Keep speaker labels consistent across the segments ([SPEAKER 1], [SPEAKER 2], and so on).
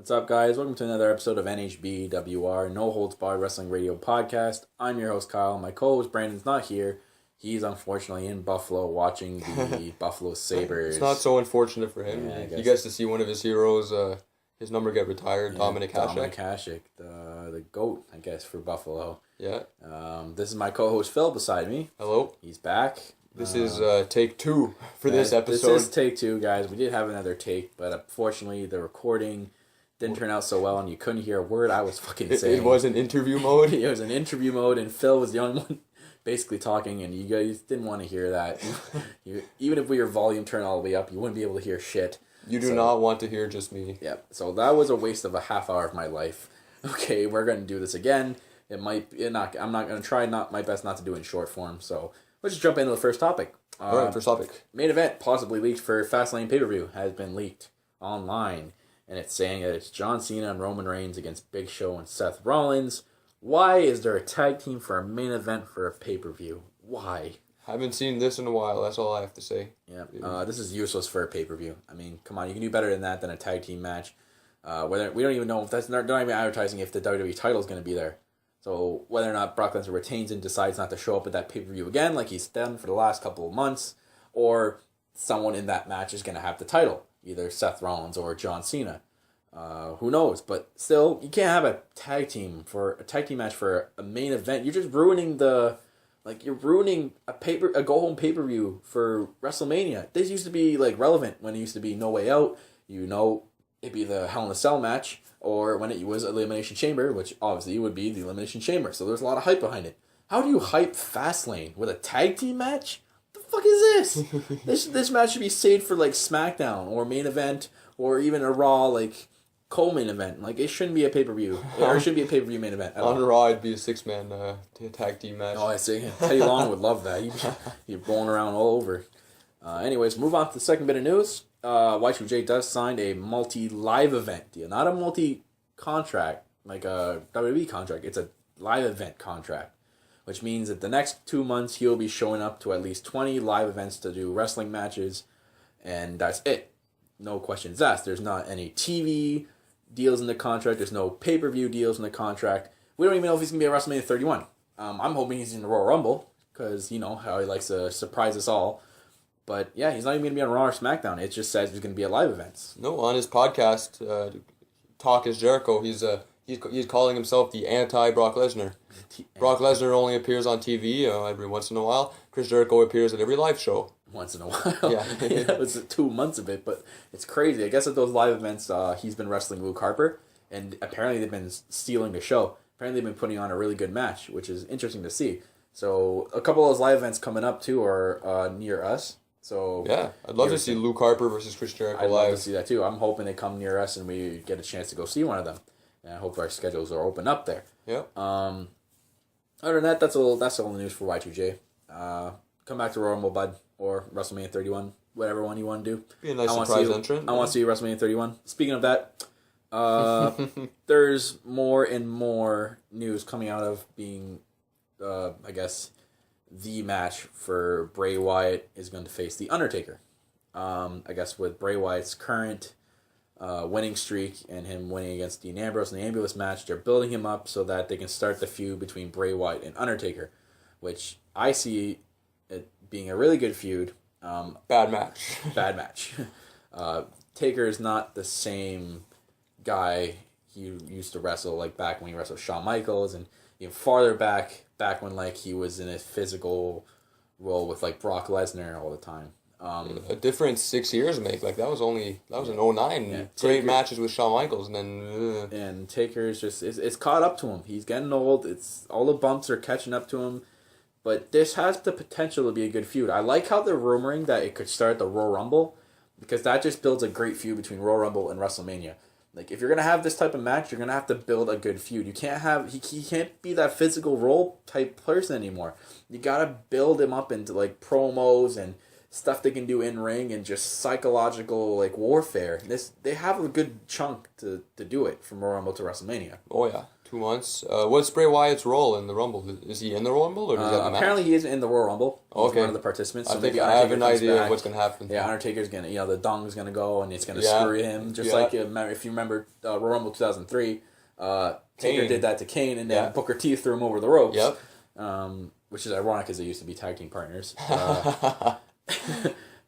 [SPEAKER 1] What's up, guys? Welcome to another episode of NHBWR, No Holds Barred Wrestling Radio Podcast. I'm your host, Kyle. My co-host, Brandon's not here. He's unfortunately in Buffalo watching the Buffalo Sabres.
[SPEAKER 2] It's not so unfortunate for him.
[SPEAKER 1] Yeah,
[SPEAKER 2] he gets to see one of his heroes, his number get retired, Dominic Hasek.
[SPEAKER 1] Dominic Hasek, the GOAT, I guess, for Buffalo.
[SPEAKER 2] Yeah.
[SPEAKER 1] This is my co-host, Phil, beside me.
[SPEAKER 2] Hello.
[SPEAKER 1] He's back.
[SPEAKER 2] This is take 2 for this episode.
[SPEAKER 1] This is take 2, guys. We did have another take, but unfortunately the recording didn't turn out so well, and you couldn't hear a word I was fucking saying.
[SPEAKER 2] It was an interview mode?
[SPEAKER 1] It was an interview mode, and Phil was the only one basically talking, and you guys didn't want to hear that. Even if we were volume turned all the way up, you wouldn't be able to hear shit.
[SPEAKER 2] You do not want to hear just me.
[SPEAKER 1] Yeah, so that was a waste of a half hour of my life. Okay, we're going to do this again. I'm not going to try my best not to do it in short form, so let's just jump into the first topic.
[SPEAKER 2] Alright, first topic.
[SPEAKER 1] Main event possibly leaked for Fastlane pay-per-view has been leaked online. And it's saying that it's John Cena and Roman Reigns against Big Show and Seth Rollins. Why is there a tag team for a main event for a pay-per-view? Why?
[SPEAKER 2] Haven't seen this in a while, that's all I have to say.
[SPEAKER 1] Yeah, this is useless for a pay-per-view. I mean, come on, you can do better than that than a tag team match. Whether we don't even know if they're not even advertising if the WWE title is going to be there. So whether or not Brock Lesnar retains and decides not to show up at that pay-per-view again, like he's done for the last couple of months, or someone in that match is going to have the title, either Seth Rollins or John Cena. Who knows? But still, you can't have a tag team match for a main event. You're just ruining a go home pay-per-view for WrestleMania. This used to be like relevant when it used to be No Way Out. It'd be the Hell in a Cell match, or when it was Elimination Chamber, which obviously would be the Elimination Chamber. So there's a lot of hype behind it. How do you hype Fastlane with a tag team match? The fuck is this? This match should be saved for like Smackdown or main event or even a Raw like co-main event. Like it shouldn't be a pay-per-view. Or it shouldn't be a pay-per-view main event.
[SPEAKER 2] On Raw, it'd be a 6-man tag team match.
[SPEAKER 1] Oh, I see. Teddy Long would love that. He'd be rolling around all over. Anyways, move on to the second bit of news. Y2J does sign a multi-live event deal. Not a multi-contract, like a WWE contract. It's a live event contract, which means that the next 2 months he'll be showing up to at least 20 live events to do wrestling matches, and that's it. No questions asked. There's not any TV deals in the contract. There's no pay-per-view deals in the contract. We don't even know if he's going to be at WrestleMania 31. I'm hoping he's in the Royal Rumble, because you know how he likes to surprise us all. But yeah, he's not even going to be on Raw or SmackDown. It just says he's going to be at live events.
[SPEAKER 2] No, on his podcast, Talk is Jericho, he's calling himself the anti-Brock Lesnar. Brock Lesnar only appears on TV every once in a while. Chris Jericho appears at every live show.
[SPEAKER 1] Once in a while.
[SPEAKER 2] Yeah.
[SPEAKER 1] It was 2 months of it, but it's crazy. I guess at those live events, he's been wrestling Luke Harper, and apparently they've been stealing the show. Apparently they've been putting on a really good match, which is interesting to see. So a couple of those live events coming up, too, are near us. So
[SPEAKER 2] yeah, I'd love to see Luke Harper versus Chris Jericho
[SPEAKER 1] live. I'd
[SPEAKER 2] love
[SPEAKER 1] to see that, too. I'm hoping they come near us and we get a chance to go see one of them. And I hope our schedules are open up there.
[SPEAKER 2] Yeah.
[SPEAKER 1] Other than that, that's all the news for Y2J. Come back to Royal Rumble, bud, or WrestleMania 31, whatever one you want to do.
[SPEAKER 2] Be a nice surprise entrant.
[SPEAKER 1] I want to see WrestleMania 31. Speaking of that, there's more and more news coming out of being, I guess, the match for Bray Wyatt is going to face the Undertaker. I guess with Bray Wyatt's current winning streak and him winning against Dean Ambrose in the ambulance match, they're building him up so that they can start the feud between Bray Wyatt and Undertaker, which I see it being a really good feud.
[SPEAKER 2] Bad match.
[SPEAKER 1] Bad match. Taker is not the same guy he used to wrestle like back when he wrestled Shawn Michaels, and even farther back when like he was in a physical role with like Brock Lesnar all the time.
[SPEAKER 2] A different 6 years make. Like that was in 2009.
[SPEAKER 1] Yeah,
[SPEAKER 2] great matches with Shawn Michaels, and then
[SPEAKER 1] and Taker's just it's caught up to him. He's getting old. It's all the bumps are catching up to him. But this has the potential to be a good feud. I like how they're rumoring that it could start at the Royal Rumble, because that just builds a great feud between Royal Rumble and WrestleMania. Like if you're gonna have this type of match, you're gonna have to build a good feud. You can't have he can't be that physical role type person anymore. You gotta build him up into like promos and stuff they can do in ring and just psychological like warfare. They have a good chunk to do it from Royal Rumble to WrestleMania.
[SPEAKER 2] Oh yeah, 2 months. What's Bray Wyatt's role in the Rumble? Is he in the Rumble or does he have a match?
[SPEAKER 1] Apparently, he is in the Royal Rumble. He's
[SPEAKER 2] Okay.
[SPEAKER 1] one of the participants. So
[SPEAKER 2] I think
[SPEAKER 1] maybe
[SPEAKER 2] I have
[SPEAKER 1] Undertaker
[SPEAKER 2] an
[SPEAKER 1] comes
[SPEAKER 2] idea
[SPEAKER 1] back.
[SPEAKER 2] of what's gonna happen.
[SPEAKER 1] Yeah, Undertaker's gonna, the dong's gonna go and it's gonna
[SPEAKER 2] Yeah.
[SPEAKER 1] screw him, just
[SPEAKER 2] Yeah.
[SPEAKER 1] like if you remember Royal Rumble 2003. Taker
[SPEAKER 2] Kane.
[SPEAKER 1] did that to Kane, and then
[SPEAKER 2] Yeah.
[SPEAKER 1] Booker T threw him over the ropes.
[SPEAKER 2] Yep.
[SPEAKER 1] Which is ironic because they used to be tag team partners.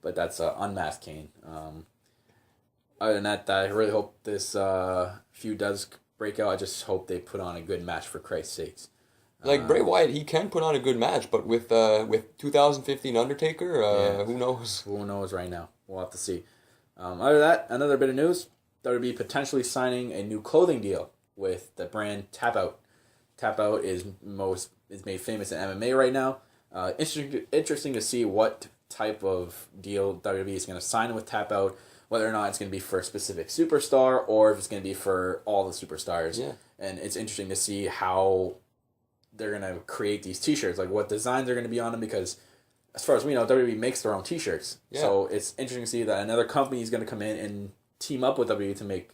[SPEAKER 1] But that's unmasked Kane. Other than that, I really hope this feud does break out. I just hope they put on a good match for Christ's sakes.
[SPEAKER 2] Like Bray Wyatt, he can put on a good match, but with 2015 Undertaker, who knows?
[SPEAKER 1] Who knows right now? We'll have to see. Other than that, another bit of news. WWE potentially signing a new clothing deal with the brand TapouT. TapouT is made famous in MMA right now. Interesting to see what type of deal WWE is going to sign with TapouT, whether or not it's going to be for a specific superstar or if it's going to be for all the superstars.
[SPEAKER 2] Yeah.
[SPEAKER 1] And it's interesting to see how they're going to create these t-shirts, like what designs are going to be on them, because as far as we know, WWE makes their own t-shirts.
[SPEAKER 2] Yeah.
[SPEAKER 1] So it's interesting to see that another company is going to come in and team up with WWE to make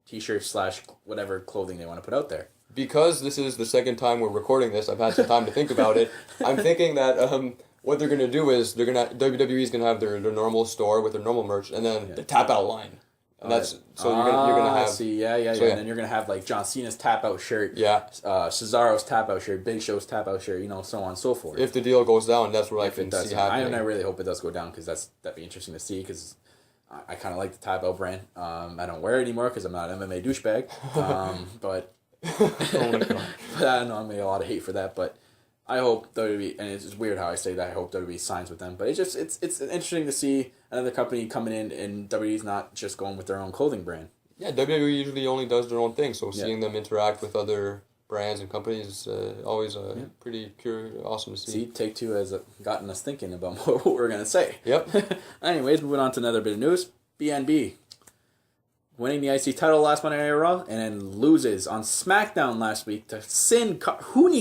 [SPEAKER 1] t-shirts / whatever clothing they want to put out there.
[SPEAKER 2] Because this is the second time we're recording this, I've had some time to think about it. I'm thinking that what they're gonna do is WWE's gonna have their normal store with their normal merch, and then the TapouT line, and that's so you're gonna have.
[SPEAKER 1] See, yeah. And then you're gonna have like John Cena's TapouT shirt,
[SPEAKER 2] Yeah.
[SPEAKER 1] Cesaro's TapouT shirt, Big Show's TapouT shirt, so on and so forth.
[SPEAKER 2] If the deal goes down, that's what I
[SPEAKER 1] If
[SPEAKER 2] can
[SPEAKER 1] it does,
[SPEAKER 2] see happening.
[SPEAKER 1] I really hope it does go down because that'd be interesting to see because I kind of like the TapouT brand. I don't wear it anymore because I'm not an MMA douchebag. But but I know I'm getting a lot of hate for that. But I hope WWE, and it's just weird how I say that. I hope WWE signs with them. But it's interesting to see another company coming in and WWE's not just going with their own clothing brand.
[SPEAKER 2] Yeah, WWE usually only does their own thing, so seeing them interact with other brands and companies is always pretty awesome to see.
[SPEAKER 1] See, Take-Two has gotten us thinking about what we're going to say.
[SPEAKER 2] Yep.
[SPEAKER 1] Anyways, moving on to another bit of news. BNB winning the IC title last Monday Night Raw and then loses on Smackdown last week to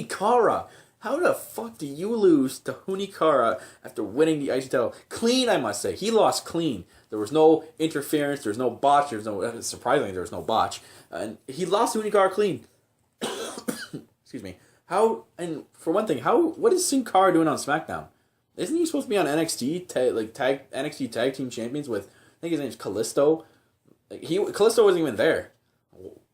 [SPEAKER 1] Cara. How the fuck do you lose to Cara after winning the IC title? Clean, I must say. He lost clean. There was no interference. There was no botch. Surprisingly, there was no botch. And he lost to Cara clean. Excuse me. How, and for one thing, what is Sin Cara doing on SmackDown? Isn't he supposed to be on NXT NXT Tag Team Champions with, I think his name's Kalisto? Kalisto wasn't even there.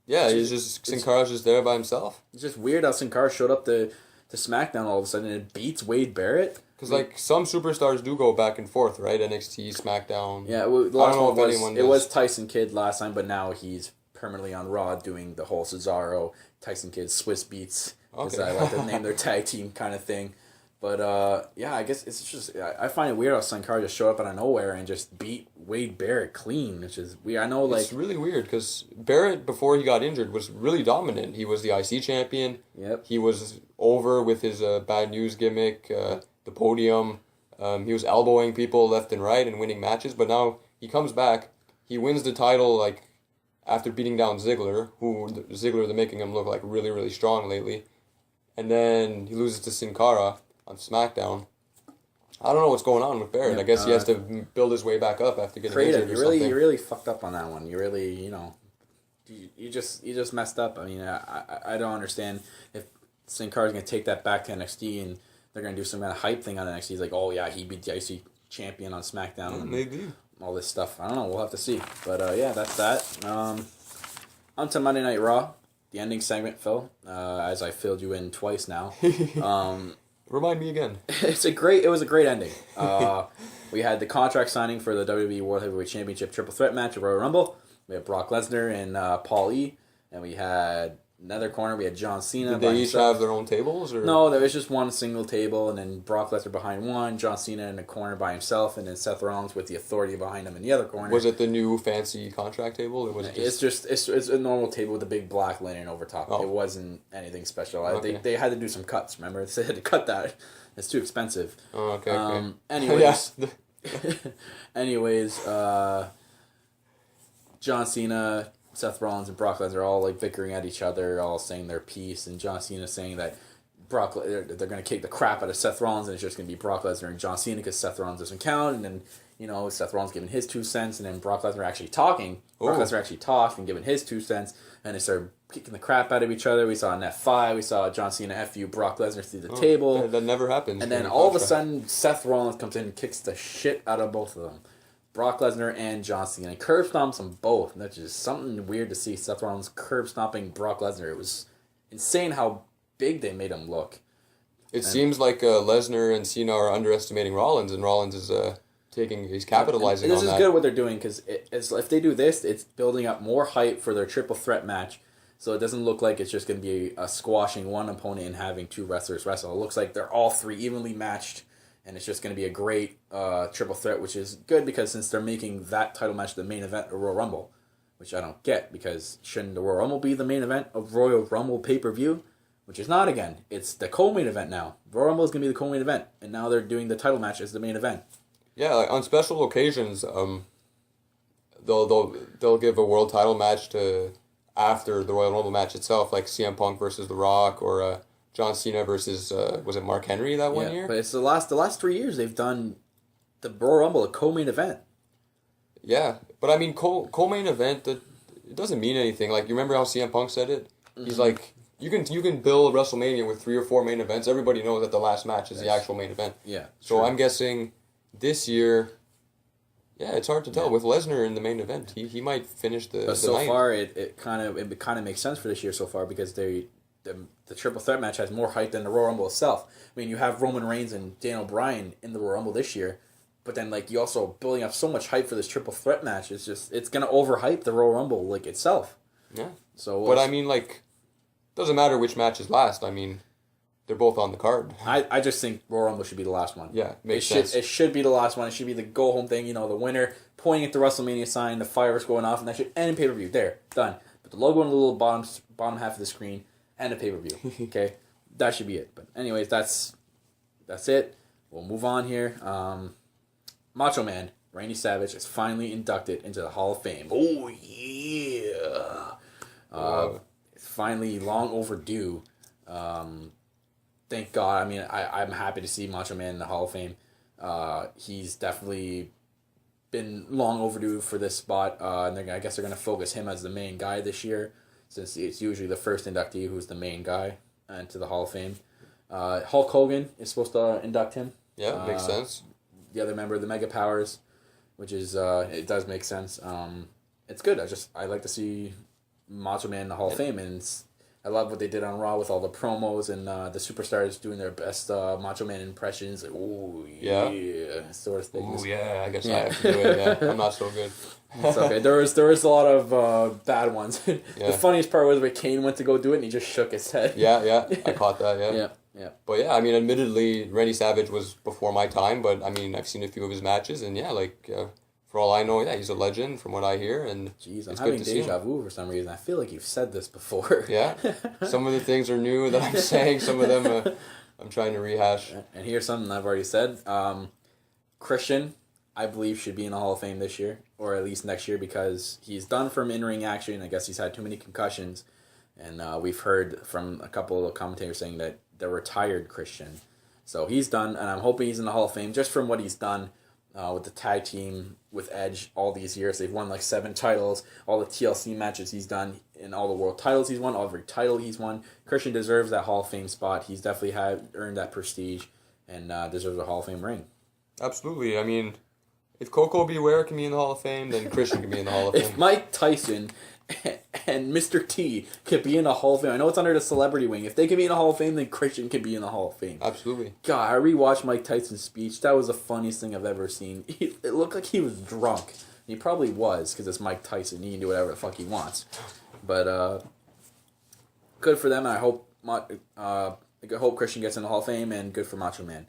[SPEAKER 2] Yeah, Sin Cara's just there by himself.
[SPEAKER 1] It's just weird how Sin Cara showed up to SmackDown all of a sudden and beats Wade Barrett.
[SPEAKER 2] Because some superstars do go back and forth, right? NXT, SmackDown.
[SPEAKER 1] Yeah, the last one was Tyson Kidd last time, but now he's permanently on Raw doing the whole Cesaro, Tyson Kidd, Swiss Beats, as I like to name their tag team kind of thing. But I guess it's just, I find it weird how Sin Cara just showed up out of nowhere and just beat Wade Barrett clean, which is weird. I know,
[SPEAKER 2] it's really weird because Barrett, before he got injured, was really dominant. He was the IC champion.
[SPEAKER 1] Yep.
[SPEAKER 2] He was over with his bad news gimmick, the podium. He was elbowing people left and right and winning matches. But now he comes back. He wins the title after beating down Ziggler, they're making him look like really, really strong lately. And then he loses to Sin Cara on SmackDown. I don't know what's going on with Barrett.
[SPEAKER 1] Yeah,
[SPEAKER 2] I guess he has to build his way back up after getting injured or something.
[SPEAKER 1] You really fucked up on that one. You really, you just messed up. I mean, I don't understand if Sin Cara's going to take that back to NXT and they're going to do some kind of hype thing on NXT. He's like, oh yeah, he beat the IC champion on SmackDown. And
[SPEAKER 2] maybe.
[SPEAKER 1] All this stuff. I don't know. We'll have to see. But that's that. On to Monday Night Raw. The ending segment, Phil, as I filled you in twice now.
[SPEAKER 2] Remind me again.
[SPEAKER 1] It was a great ending. We had the contract signing for the WWE World Heavyweight Championship Triple Threat match at Royal Rumble. We had Brock Lesnar and Paul E. And we had another corner. We had John Cena.
[SPEAKER 2] Did they each have their own tables? Or?
[SPEAKER 1] No, there was just one single table, and then Brock Lesnar behind one, John Cena in the corner by himself, and then Seth Rollins with the Authority behind him in the other corner.
[SPEAKER 2] Was it the new fancy contract table? Or was it just...
[SPEAKER 1] It's a normal table with a big black linen over top. Oh. It wasn't anything special.
[SPEAKER 2] Okay.
[SPEAKER 1] They had to do some cuts, remember? They had to cut that. It's too expensive.
[SPEAKER 2] Oh, okay.
[SPEAKER 1] Anyways, John Cena, Seth Rollins, and Brock Lesnar are all bickering at each other, all saying their piece, and John Cena saying that they're going to kick the crap out of Seth Rollins, and it's just going to be Brock Lesnar and John Cena because Seth Rollins doesn't count, and then Seth Rollins giving his 2 cents, and then Brock Lesnar actually talking. Brock Lesnar actually talked and giving his 2 cents, and they started kicking the crap out of each other. We saw an F5, we saw John Cena F Brock Lesnar through the table.
[SPEAKER 2] Yeah, that never happens.
[SPEAKER 1] And then all of a sudden, Seth Rollins comes in and kicks the shit out of both of them. Brock Lesnar and John Cena. And curb stomps them both. And that's just something weird to see. Seth Rollins curb stomping Brock Lesnar. It was insane how big they made him look.
[SPEAKER 2] It seems like Lesnar and Cena are underestimating Rollins, and Rollins is he's capitalizing on that.
[SPEAKER 1] This is good what they're doing, because if they do this, it's building up more hype for their triple threat match, so it doesn't look like it's just going to be squashing one opponent and having 2 wrestlers wrestle. It looks like they're all 3 evenly matched, and it's just going to be a great triple threat, which is good, because since they're making that title match the main event of Royal Rumble, which I don't get, because shouldn't the Royal Rumble be the main event of Royal Rumble pay-per-view? Which is not again. It's the co-main event now. Royal Rumble is going to be the co-main event, and now they're doing the title match as the main event.
[SPEAKER 2] Yeah, like on special occasions, they'll give a world title match to after the Royal Rumble match itself, like CM Punk versus The Rock, or John Cena versus was it Mark Henry that one year?
[SPEAKER 1] But it's the last 3 years they've done the Royal Rumble a co-main event.
[SPEAKER 2] Yeah, but I mean co-main event, it doesn't mean anything. Like, you remember how CM Punk said it? He's like, you can build WrestleMania with 3 or 4 main events. Everybody knows that the last match is the actual main event.
[SPEAKER 1] Yeah.
[SPEAKER 2] So I'm guessing this year, it's hard to tell. With Lesnar in the main event, he might finish the
[SPEAKER 1] But so
[SPEAKER 2] night.
[SPEAKER 1] far, it kind of makes sense for this year so far, because the triple threat match has more hype than the Royal Rumble itself. I mean, you have Roman Reigns and Daniel Bryan in the Royal Rumble this year, but then you also building up so much hype for this triple threat match. It's gonna overhype the Royal Rumble itself.
[SPEAKER 2] Yeah.
[SPEAKER 1] So,
[SPEAKER 2] but I mean, doesn't matter which match is last. I mean, they're both on the card.
[SPEAKER 1] I just think Royal Rumble should be the last one.
[SPEAKER 2] Yeah, makes sense.
[SPEAKER 1] It should be the last one. It should be the go home thing. The winner pointing at the WrestleMania sign, the fireworks going off, and that should end in pay-per-view. There, done. Put the logo in the little bottom half of the screen, and a pay-per-view. Okay, that should be it. But anyways, that's it. We'll move on here. Macho Man Randy Savage is finally inducted into the Hall of Fame. Oh yeah. Finally, long overdue. Thank God. I mean, I'm happy to see Macho Man in the Hall of Fame. He's definitely been long overdue for this spot. And I guess they're going to focus him as the main guy this year, since it's usually the first inductee who's the main guy into the Hall of Fame. Hulk Hogan is supposed to induct him.
[SPEAKER 2] Yeah, makes sense.
[SPEAKER 1] The other member of the Mega Powers, which is, it does make sense. It's good. I like to see Macho Man in the Hall of Fame, and I love what they did on Raw with all the promos and the superstars doing their best Macho Man impressions. Yeah, sort of thing.
[SPEAKER 2] Oh yeah, I guess I have to do it. Yeah, I'm not so good.
[SPEAKER 1] It's okay. There was a lot of bad ones. The funniest part was when Kane went to go do it and he just shook his head.
[SPEAKER 2] Yeah, I caught that. Yeah.
[SPEAKER 1] But
[SPEAKER 2] yeah, I mean, admittedly, Randy Savage was before my time, but I mean, I've seen a few of his matches, and for all I know, he's a legend from what I hear, and
[SPEAKER 1] jeez, I'm having deja vu for some reason. I feel like you've said this before.
[SPEAKER 2] Yeah, some of the things are new that I'm saying. Some of them I'm trying to rehash.
[SPEAKER 1] And here's something I've already said. Christian, I believe, should be in the Hall of Fame this year, or at least next year, because he's done from in-ring action. I guess he's had too many concussions, and we've heard from a couple of commentators saying that they're retired Christian. So he's done, and I'm hoping he's in the Hall of Fame just from what he's done. With the tag team with Edge all these years. They've won 7 titles, all the TLC matches he's done, and all the world titles he's won, every title he's won. Christian deserves that Hall of Fame spot. He's definitely earned that prestige and deserves a Hall of Fame ring.
[SPEAKER 2] Absolutely. I mean, if Coco Beware can be in the Hall of Fame, then Christian can be in the Hall of Fame.
[SPEAKER 1] If Mike Tyson and Mr. T could be in the Hall of Fame, I know it's under the celebrity wing. If they can be in the Hall of Fame, then Christian can be in the Hall of Fame.
[SPEAKER 2] Absolutely.
[SPEAKER 1] God, I rewatched Mike Tyson's speech. That was the funniest thing I've ever seen. It looked like he was drunk. He probably was, because it's Mike Tyson. He can do whatever the fuck he wants. But good for them. I hope Christian gets in the Hall of Fame, and good for Macho Man.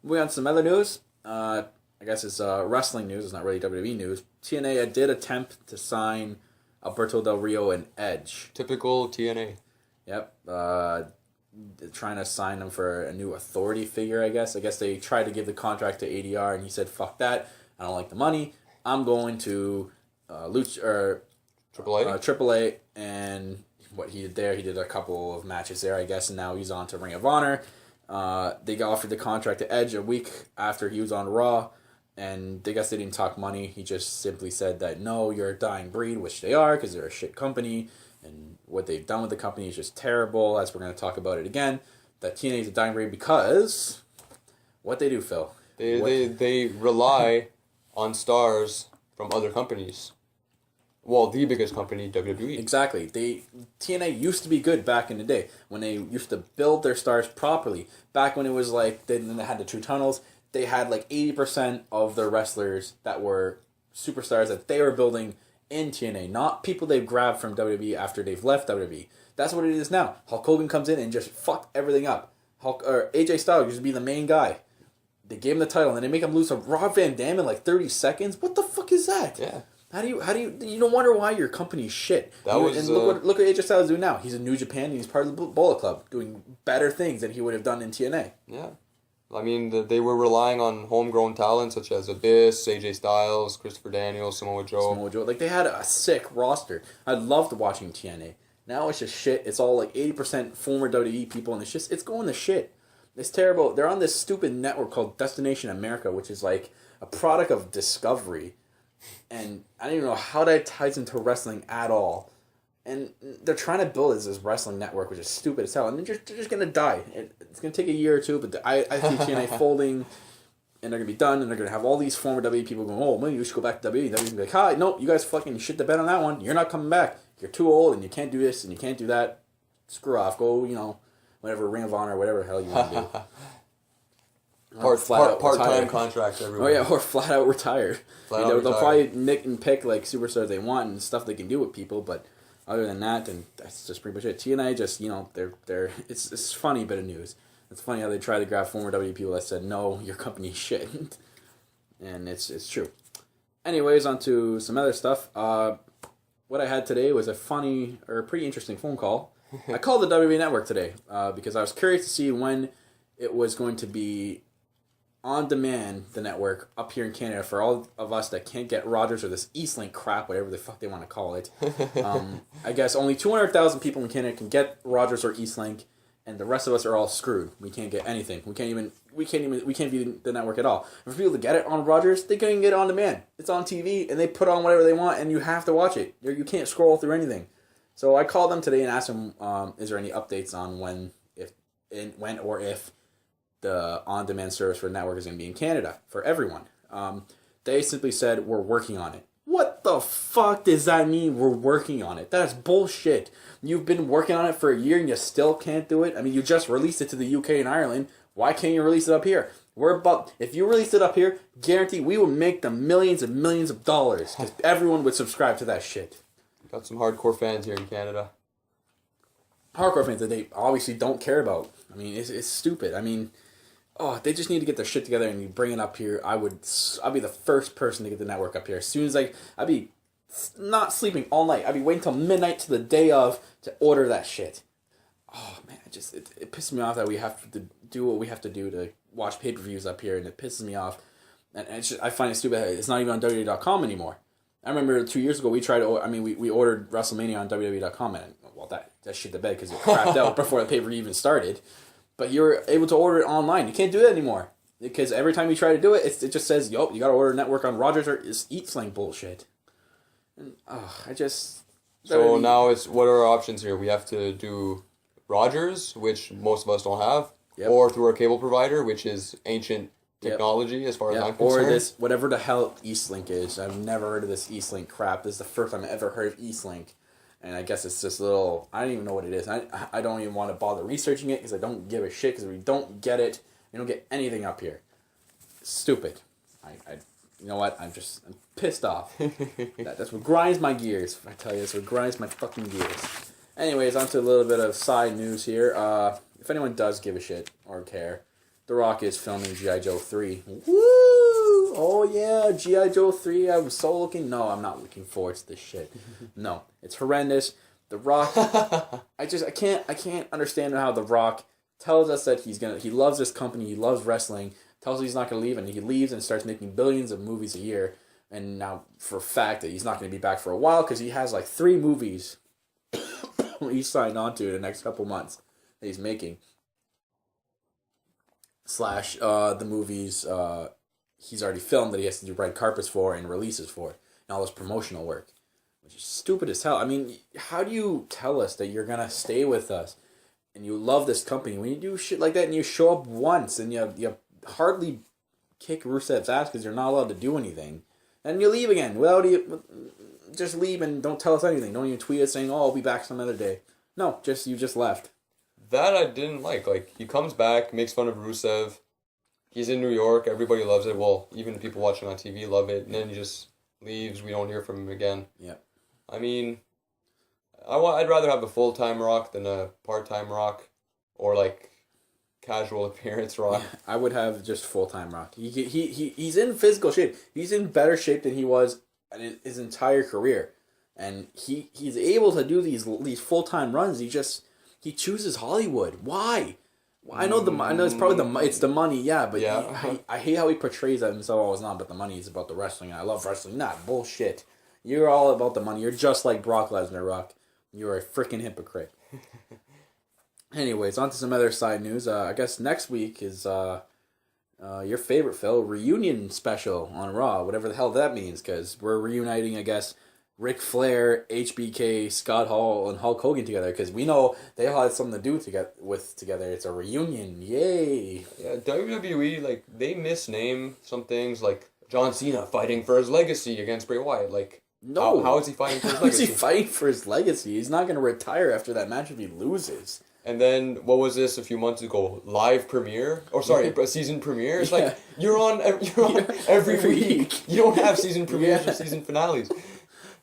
[SPEAKER 1] Moving on to some other news. I guess it's wrestling news. It's not really WWE news. TNA did attempt to sign Alberto Del Rio and Edge.
[SPEAKER 2] Typical TNA.
[SPEAKER 1] Yep. Trying to sign him for a new authority figure, I guess. I guess they tried to give the contract to ADR, and he said, fuck that. I don't like the money. I'm going to AAA, and what he did there. He did a couple of matches there, I guess, and now he's on to Ring of Honor. They got offered the contract to Edge a week after he was on Raw, and I guess they didn't talk money. He just simply said that, no, you're a dying breed, which they are, because they're a shit company, and what they've done with the company is just terrible, as we're going to talk about it again, that TNA is a dying breed because what they do, Phil.
[SPEAKER 2] They rely on stars from other companies. Well, the biggest company, WWE.
[SPEAKER 1] Exactly. TNA used to be good back in the day when they used to build their stars properly. Back when it was like they had the two tunnels, they had like 80% of their wrestlers that were superstars that they were building in TNA, not people they've grabbed from WWE after they've left WWE. That's what it is now. Hulk Hogan comes in and just fucked everything up. AJ Styles used to be the main guy. They gave him the title and then they make him lose to Rob Van Dam in like 30 seconds. What the fuck is that?
[SPEAKER 2] Yeah.
[SPEAKER 1] How do you don't wonder why your company's shit? And look what AJ Styles is doing now. He's in New Japan and he's part of the Bullet Club, doing better things than he would have done in TNA.
[SPEAKER 2] Yeah. I mean, they were relying on homegrown talent such as Abyss, AJ Styles, Christopher Daniels, Samoa Joe.
[SPEAKER 1] Like, they had a sick roster. I loved watching TNA. Now it's just shit. It's all like 80% former WWE people, and it's going to shit. It's terrible. They're on this stupid network called Destination America, which is like a product of Discovery. And I don't even know how that ties into wrestling at all. And they're trying to build this wrestling network, which is stupid as hell. And they're just going to die. It's going to take a year or two, but I see TNA folding, and they're going to be done, and they're going to have all these former WWE people going, oh, maybe you should go back to WWE. WWE's going to be like, hi, no, you guys fucking shit the bed on that one. You're not coming back. You're too old, and you can't do this, and you can't do that. Screw off. Go, whatever, Ring of Honor, whatever the hell you want to do.
[SPEAKER 2] Part-time contracts, everyone.
[SPEAKER 1] Oh, yeah, or flat out retired. They'll probably nick and pick, like, superstars they want and stuff they can do with people, but other than that, then that's just pretty much it. TNA just, it's funny bit of news. It's funny how they try to grab former WWE people that said, no, your company's shit. And it's true. Anyways, on to some other stuff. What I had today was a funny, or pretty interesting phone call. I called the WWE Network today because I was curious to see when it was going to be on demand, the network, up here in Canada, for all of us that can't get Rogers or this Eastlink crap, whatever the fuck they want to call it. I guess only 200,000 people in Canada can get Rogers or Eastlink, and the rest of us are all screwed. We can't get anything. We can't view the network at all. And for people to get it on Rogers, they can't get it on demand. It's on TV, and they put on whatever they want, and you have to watch it. You can't scroll through anything. So I called them today and asked them, is there any updates on when or if the on-demand service for the network is going to be in Canada for everyone. They simply said, we're working on it. What the fuck does that mean, we're working on it? That's bullshit. You've been working on it for a year and you still can't do it? I mean, you just released it to the UK and Ireland. Why can't you release it up here? If you released it up here, guarantee we would make the millions and millions of dollars because everyone would subscribe to that shit.
[SPEAKER 2] Got some hardcore fans here in Canada.
[SPEAKER 1] Hardcore fans that they obviously don't care about. I mean, it's stupid. I mean, they just need to get their shit together and you bring it up here. I'll be the first person to get the network up here. As soon as I'd be not sleeping all night. I'd be waiting till midnight to the day of to order that shit. Oh man, it pisses me off that we have to do what we have to do to watch pay-per-views up here, and it pisses me off. And I find it stupid. It's not even on WWE.com anymore. I remember 2 years ago we ordered WrestleMania on WWE.com, and that shit the bed because it crapped out before the pay-per-view even started. But you're able to order it online. You can't do that anymore. Because every time you try to do it, it just says, you got to order a network on Rogers or it's Eastlink bullshit. And,
[SPEAKER 2] So now what are our options here? We have to do Rogers, which most of us don't have, or through our cable provider, which is ancient technology as far as I'm concerned.
[SPEAKER 1] Or this, whatever the hell Eastlink is. I've never heard of this Eastlink crap. This is the first time I've ever heard of Eastlink. And I guess it's this little, I don't even know what it is. I don't even want to bother researching it because I don't give a shit because we don't get it. We don't get anything up here. It's stupid. You know what? I'm pissed off. That's what grinds my gears. I tell you, that's what grinds my fucking gears. Anyways, on to a little bit of side news here. If anyone does give a shit or care, The Rock is filming G.I. Joe 3. Woo! Oh yeah, G.I. Joe 3. I was so No, I'm not looking forward to this shit. No, it's horrendous. The Rock. I can't understand how The Rock tells us that he loves this company, he loves wrestling, tells us he's not gonna leave, and he leaves and starts making billions of movies a year. And now for a fact that he's not gonna be back for a while because he has like 3 movies he's signed on to in the next couple months that he's making. Slash the movies he's already filmed that he has to do red carpets for and releases for, and all this promotional work, which is stupid as hell. I mean, how do you tell us that you're gonna stay with us and you love this company when you do shit like that and you show up once and you hardly kick Rusev's ass because you're not allowed to do anything, and you leave again without just leave and don't tell us anything. Don't even tweet us saying, "Oh, I'll be back some other day." No, you just left.
[SPEAKER 2] That I didn't like. Like, he comes back, makes fun of Rusev. He's in New York. Everybody loves it. Well, even people watching on TV love it. And then he just leaves. We don't hear from him again.
[SPEAKER 1] Yeah.
[SPEAKER 2] I mean, I'd rather have a full-time Rock than a part-time Rock, or like casual appearance Rock.
[SPEAKER 1] Yeah, I would have just full-time Rock. He's in physical shape. He's in better shape than he was in his entire career, and he's able to do these full-time runs. He chooses Hollywood. Why? I know it's probably it's the money, yeah. But
[SPEAKER 2] yeah.
[SPEAKER 1] I hate how he portrays that himself. Oh, it's not about the money. It's about the wrestling. And I love wrestling. Not bullshit. You're all about the money. You're just like Brock Lesnar, Rock. You're a freaking hypocrite. Anyways, on to some other side news. I guess next week is your favorite, Phil, reunion special on Raw. Whatever the hell that means, because we're reuniting, I guess, Ric Flair, HBK, Scott Hall, and Hulk Hogan together, because we know they all had something to do together. It's a reunion. Yay!
[SPEAKER 2] Yeah, WWE, like, they misname some things, like John Cena fighting for his legacy against Bray Wyatt. Like,
[SPEAKER 1] no.
[SPEAKER 2] How is he fighting for his
[SPEAKER 1] How
[SPEAKER 2] legacy?
[SPEAKER 1] is he fighting for his legacy? He's not going to retire after that match if he loses.
[SPEAKER 2] And then, what was this a few months ago? Live premiere? Or sorry, a season premiere? It's like, you're on every week. You don't have season premieres or season finales.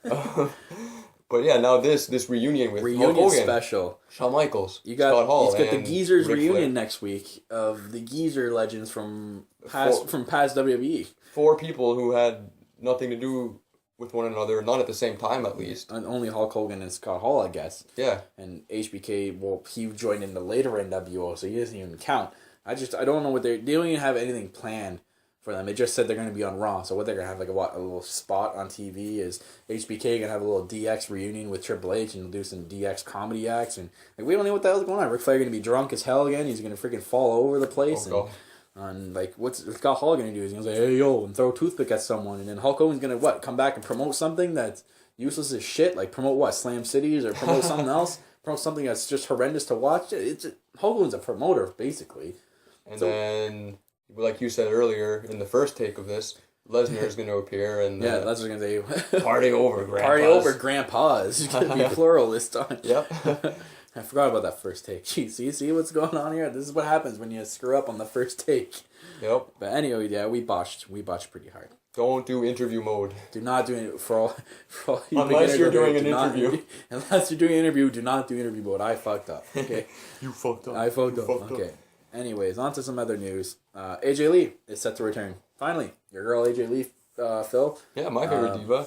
[SPEAKER 2] But yeah, now this reunion with Hulk Hogan,
[SPEAKER 1] special.
[SPEAKER 2] Shawn Michaels,
[SPEAKER 1] Scott Hall,
[SPEAKER 2] and
[SPEAKER 1] the Geezers
[SPEAKER 2] Ric
[SPEAKER 1] reunion
[SPEAKER 2] Flair.
[SPEAKER 1] next week of the Geezer legends from past WWE.
[SPEAKER 2] 4 people who had nothing to do with one another, not at the same time at least.
[SPEAKER 1] And only Hulk Hogan and Scott Hall, I guess.
[SPEAKER 2] Yeah.
[SPEAKER 1] And HBK, well, he joined in the later NWO, so he doesn't even count. I don't know they don't even have anything planned for them. They just said they're going to be on Raw. So what they're going to have, like a little spot on TV is HBK going to have a little DX reunion with Triple H and do some DX comedy acts. And like, we don't know what the hell's going on. Ric Flair going to be drunk as hell again. He's going to freaking fall all over the place.
[SPEAKER 2] Oh,
[SPEAKER 1] and like, what's Scott Hall going to do? He's going to say, "Hey, yo," and throw a toothpick at someone. And then Hulk Hogan's going to, come back and promote something that's useless as shit? Like, promote what? Slam Cities? Or promote something else? Promote something that's just horrendous to watch? Hulk Hogan's a promoter, basically.
[SPEAKER 2] And then, like you said earlier, in the first take of this, Lesnar is going to appear, and
[SPEAKER 1] yeah, Lesnar's going to say,
[SPEAKER 2] "Party over, grandpas."
[SPEAKER 1] Party over, grandpas. It's going to be plural this time.
[SPEAKER 2] Yep.
[SPEAKER 1] I forgot about that first take. Gee, see what's going on here? This is what happens when you screw up on the first take.
[SPEAKER 2] Yep.
[SPEAKER 1] But anyway, yeah, we botched pretty hard.
[SPEAKER 2] Don't do interview mode.
[SPEAKER 1] Do not do it for all you
[SPEAKER 2] Unless you're doing an
[SPEAKER 1] do
[SPEAKER 2] interview.
[SPEAKER 1] Unless you're doing an interview, do not do interview mode. I fucked up. Okay.
[SPEAKER 2] You fucked up.
[SPEAKER 1] I fucked up. Okay. Anyways, on to some other news. AJ Lee is set to return. Finally, your girl AJ Lee, Phil.
[SPEAKER 2] Yeah, my favorite diva.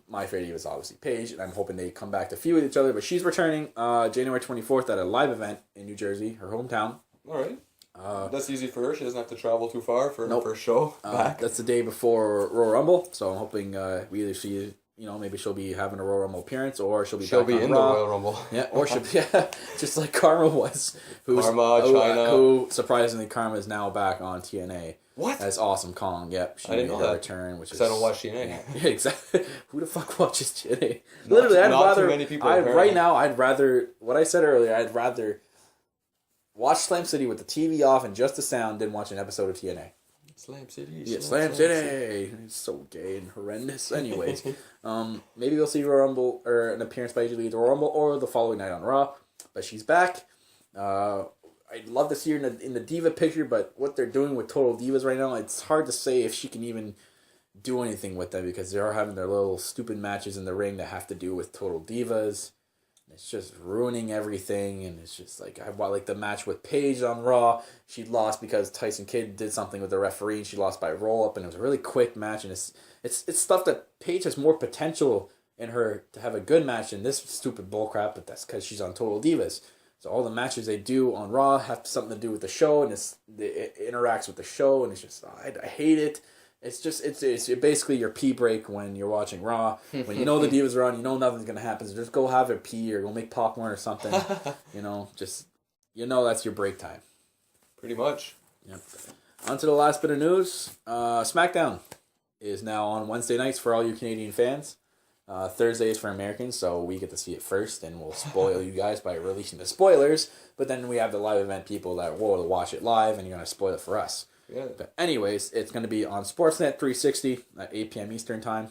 [SPEAKER 1] My favorite diva is obviously Paige, and I'm hoping they come back to feud with each other. But she's returning January 24th at a live event in New Jersey, her hometown.
[SPEAKER 2] All right. That's easy for her. She doesn't have to travel too far for her first show back.
[SPEAKER 1] That's the day before Royal Rumble, so I'm hoping we either see, maybe she'll be having a Royal Rumble appearance, or she'll be back on
[SPEAKER 2] in
[SPEAKER 1] Raw.
[SPEAKER 2] the Royal Rumble.
[SPEAKER 1] Yeah, or she'll be just like Karma was.
[SPEAKER 2] China.
[SPEAKER 1] Who surprisingly Karma is now back on TNA.
[SPEAKER 2] What?
[SPEAKER 1] As Awesome Kong. Yep, she
[SPEAKER 2] I didn't
[SPEAKER 1] made
[SPEAKER 2] know
[SPEAKER 1] her
[SPEAKER 2] that.
[SPEAKER 1] return, which is
[SPEAKER 2] I don't watch TNA.
[SPEAKER 1] Yeah, exactly. Who the fuck watches TNA? Literally,
[SPEAKER 2] not too many people,
[SPEAKER 1] right now, I'd rather, what I said earlier, I'd rather watch Slam City with the TV off and just the sound than watch an episode of TNA.
[SPEAKER 2] Slam City.
[SPEAKER 1] Yeah, Slam City. It's so gay and horrendous. Anyways, maybe we'll see Royal Rumble or an appearance by AJ Lee at the Royal Rumble or the following night on Raw. But she's back. I'd love to see her in the Diva picture, but what they're doing with Total Divas right now, it's hard to say if she can even do anything with them, because they are having their little stupid matches in the ring that have to do with Total Divas. It's just ruining everything, and it's just like, I want like the match with Paige on Raw. She lost because Tyson Kidd did something with the referee, and she lost by roll up, and it was a really quick match. And it's stuff that Paige has more potential in her to have a good match than this stupid bullcrap. But that's because she's on Total Divas. So all the matches they do on Raw have something to do with the show, and it interacts with the show, and it's just I hate it. It's basically your pee break when you're watching Raw. When you know the Divas are on, you know nothing's going to happen. So just go have a pee or go make popcorn or something. That's your break time.
[SPEAKER 2] Pretty much.
[SPEAKER 1] Yep. On to the last bit of news. Smackdown is now on Wednesday nights for all you Canadian fans. Thursdays for Americans, so we get to see it first, and we'll spoil you guys by releasing the spoilers. But then we have the live event people that will watch it live, and you're going to spoil it for us.
[SPEAKER 2] Yeah.
[SPEAKER 1] But anyways, it's going to be on Sportsnet 360 at 8 p.m. Eastern Time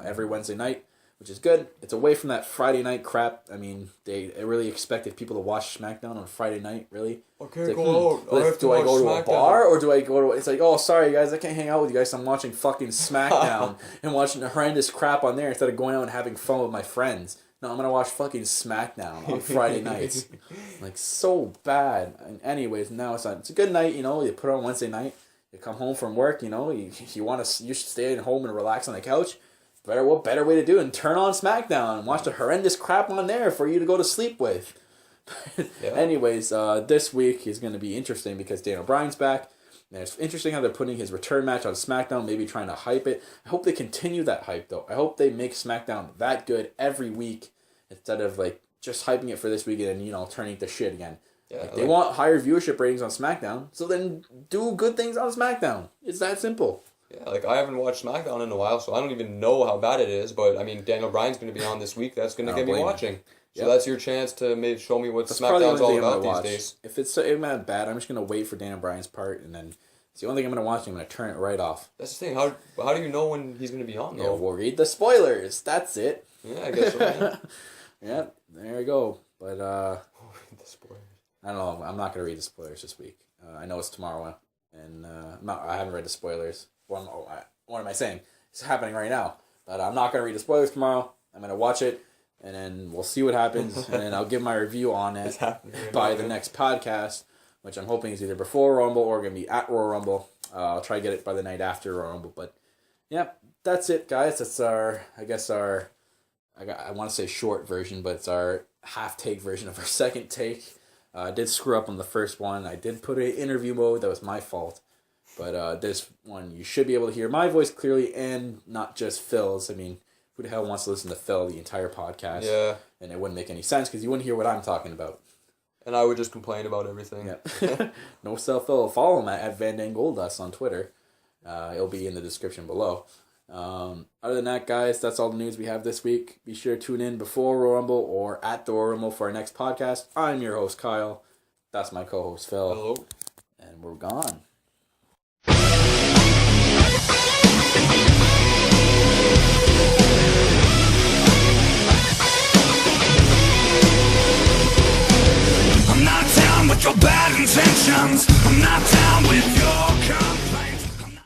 [SPEAKER 1] every Wednesday night, which is good. It's away from that Friday night crap. I mean, they really expected people to watch SmackDown on Friday night, really.
[SPEAKER 2] Okay, go out.
[SPEAKER 1] Do I go to a bar or do I go to... It's like, oh, sorry, guys, I can't hang out with you guys. I'm watching fucking SmackDown and watching the horrendous crap on there instead of going out and having fun with my friends. No, I'm going to watch fucking SmackDown on Friday nights. Like, so bad. And anyways, now it's a good night, you put it on Wednesday night. You come home from work, you should stay at home and relax on the couch. What better way to do it than turn on SmackDown and watch the horrendous crap on there for you to go to sleep with. Yeah. Anyways, this week is going to be interesting because Daniel Bryan's back. And it's interesting how they're putting his return match on SmackDown, maybe trying to hype it. I hope they continue that hype, though. I hope they make SmackDown that good every week instead of just hyping it for this weekend and turning to shit again. Yeah, they want higher viewership ratings on SmackDown, so then do good things on SmackDown. It's that simple.
[SPEAKER 2] Yeah, I haven't watched SmackDown in a while, so I don't even know how bad it is. But I mean, Daniel Bryan's going to be on this week. That's going to get me watching. So that's your chance to show me what SmackDown's all about these days.
[SPEAKER 1] If it's bad, I'm just going to wait for Daniel Bryan's part, and then it's the only thing I'm going to watch. I'm going to turn it right off.
[SPEAKER 2] That's the thing. How do you know when he's going to be on, though?
[SPEAKER 1] Yeah, we'll read the spoilers. That's it.
[SPEAKER 2] Yeah, I guess so. Yeah,
[SPEAKER 1] yeah, there you go. But
[SPEAKER 2] the spoilers.
[SPEAKER 1] I don't know. I'm not going to read the spoilers this week. I know it's tomorrow, and I haven't read the spoilers. What am I saying? It's happening right now. But I'm not going to read the spoilers tomorrow. I'm going to watch it, and then we'll see what happens, and then I'll give my review on it by the next podcast, which I'm hoping is either before Rumble or going to be at Royal Rumble. I'll try to get it by the night after Royal Rumble. But, yeah, that's it, guys. That's I want to say short version, but it's our half-take version of our second take. I did screw up on the first one. I did put it in interview mode. That was my fault. But this one, you should be able to hear my voice clearly and not just Phil's. I mean, who the hell wants to listen to Phil the entire podcast?
[SPEAKER 2] Yeah.
[SPEAKER 1] And it wouldn't make any sense because you wouldn't hear what I'm talking about.
[SPEAKER 2] And I would just complain about everything.
[SPEAKER 1] Yeah. No Phil. Follow him at Endng on Twitter. It'll be in the description below. Other than that, guys, that's all the news we have this week. Be sure to tune in before Royal Rumble or at the Royal Rumble for our next podcast. I'm your host, Kyle. That's my co-host, Phil.
[SPEAKER 2] Hello.
[SPEAKER 1] And we're gone.